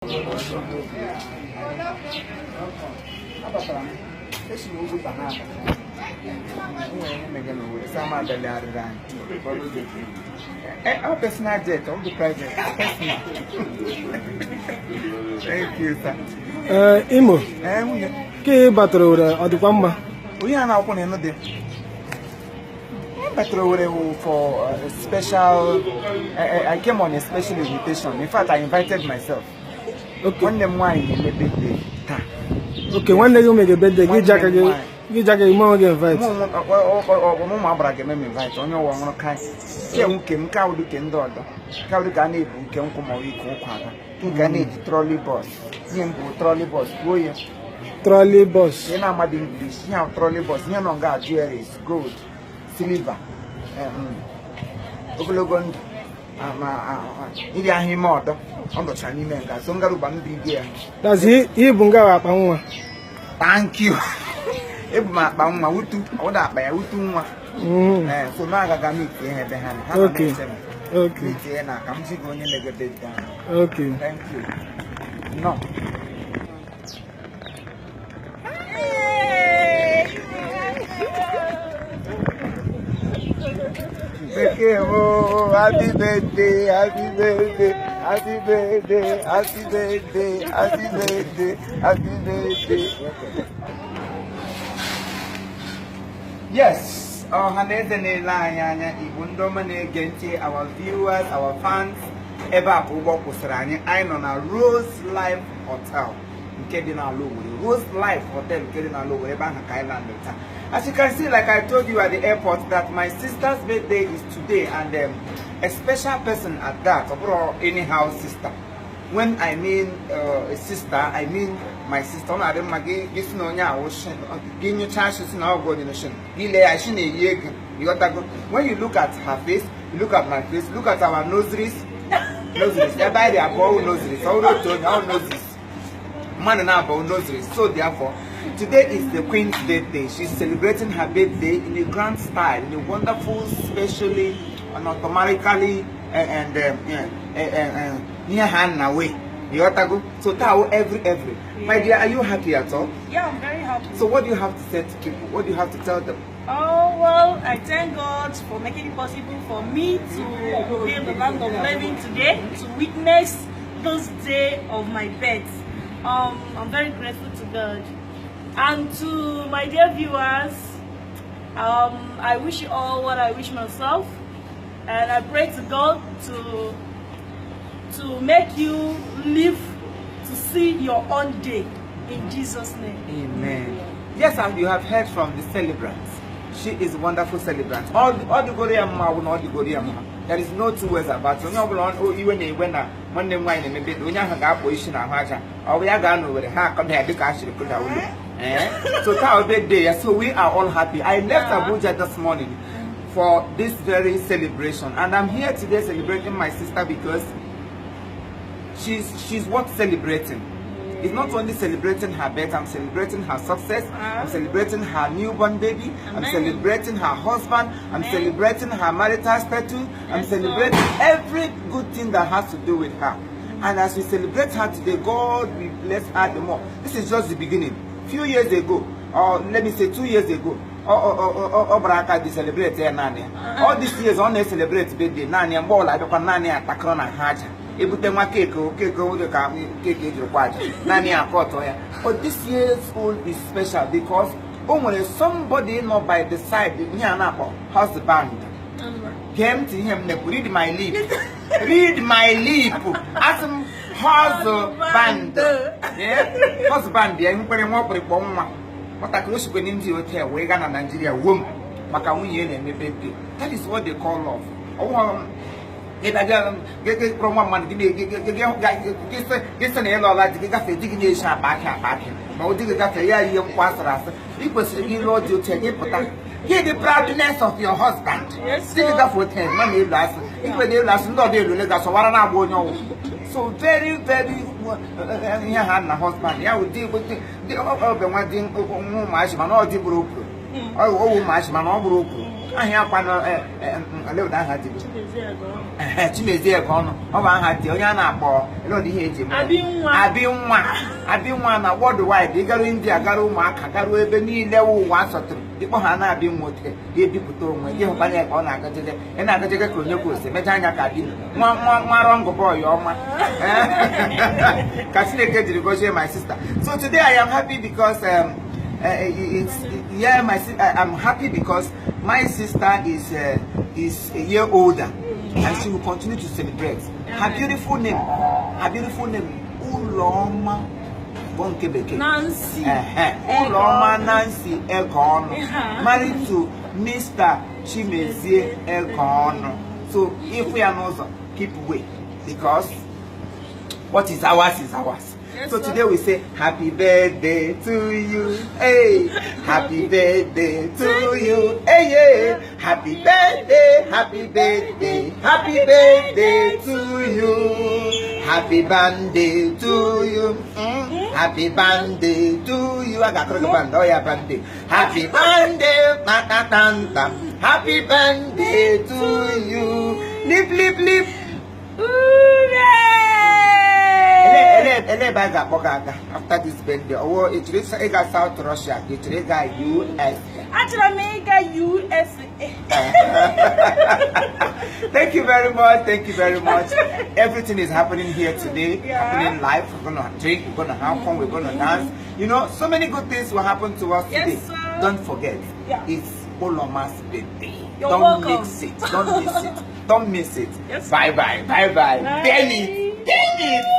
Personal jet, all the private. Thank you, sir. Imo. Ke batoro ora adupamba. We are now putting another. For a special, I came on a special invitation. In fact, I invited myself. Okay. One them wine in the birthday. Okay, one day you make a birthday. Give Jack again. Give Jack again. Mama get invite. Mama brag me invite. On your one kind. Came cow do can do. Cow do can eat. Can come away. Can eat trolley bus. Trolley bus. Go here. Trolley bus. You know my English. You have trolley bus. You know got jewelry. Gold. Silver. Ogologo ndị ahịa ọdọ ọdọcha n'ime nga so ngaruba ndị ige. That's he bunga akpa nwa. Thank you. Ebu ma akpa nwa wutu oda akpa ya wutu nwa. So na agaga meet ihe ebe ha. Okay. Okay. Meet na ka m ji go onye negede down. Okay. Thank you. No. Okay, oh, happy birthday, happy birthday, happy birthday, happy birthday, happy birthday, happy birthday. Yes, our viewers, our fans, ever I'm on a Rose Life Hotel. Rose Life Hotel, as you can see, like I told you at the airport, that my sister's birthday is today, and a special person at that, or anyhow sister. When I mean a sister, I mean my sister. When you look at her face, you look at my face, look at our nostrils. They buy their bow nostrils. So therefore, today is the Queen's birthday. She's celebrating her birthday in a grand style, in a wonderful, specially and automatically near hand away. You ought to go. So every. My dear, are you happy at all? Yeah, I'm very happy. So what do you have to say to people? What do you have to tell them? Oh, well, I thank God for making it possible for me to be in the land of living today, to witness this day of my birth. I'm very grateful to God. And to my dear viewers, I wish you all what I wish myself, and I pray to God to make you live to see your own day in Jesus' name. Amen. Yes, and you have heard from the celebrants. She is a wonderful celebrant. All the Korean ma will not the Korean ma. There is no two words about it. No, even when they wine and maybe when you have a position of Haja, or we are going over the hack on the cash. So that birthday, so we are all happy. I left Abuja this morning for this very celebration, and I'm here today celebrating my sister because she's worth celebrating. It's not only celebrating her birth, I'm celebrating her success, I'm celebrating her newborn baby, I'm celebrating her husband, I'm celebrating her marital status, I'm celebrating every good thing that has to do with her. And as we celebrate her today, God will bless her the more. This is just the beginning. Few years ago, or let me say 2 years ago, Braka de celebrate Nania. All these years on they celebrate birthday, Nania, more like Nania, Takona Haja. But this year's school is special because somebody not by the side husband came to him, read my lip. Read my lip. As husband. Husband, what I close when into hotel, Wagan and Nigeria womb. That is what they call love. Get from one month, get an elo like the gaffy digging a sharp back. No digger got a year young pastor. People say, you Lord, you take it, but hear the proudness of your husband. Yes, stick it up with him, money last. It will they last, not they will let us one hour. So very, very, husband. Yeah, we deal with the one thing, much, but all the broke. Oh, my man, all broken. I hear one a little that had to Chimezie Gono. Oh, I had the Oyana Ball. Lord, he hates him. I've been one. I wonder why they got India, Garu Mark, Garu, Beni, level once or two. People have been with it. They people told me, you have on I got it, and I got to get to the Metana Cabin. One boy, your man. Cassidy get to negotiate my sister. So today I am happy because I'm happy because my sister is a year older and she will continue to celebrate. Her beautiful name, Uloma Bonkebeke. Nancy. Uloma Nancy Egon, married to Mr. Chimezie Egon. So if we are not, keep away because what is ours is ours. So today we say happy birthday to you, hey, happy birthday to you, hey, yeah, happy birthday, happy birthday, happy birthday to you, happy birthday to you, happy birthday to you. I got to go band, oh yeah, birthday, happy birthday, happy birthday to you, lip, lip, lip. After this birthday, oh, it's South Russia, it's US. Thank you very much. Thank you very much. Everything is happening here today, happening live. We're gonna drink, we're gonna have fun, we're gonna dance. You know, so many good things will happen to us today. Don't forget, it's Oloma's birthday. Don't mix it. Don't miss it. Don't miss it. Bye bye. Bye bye. Dang it.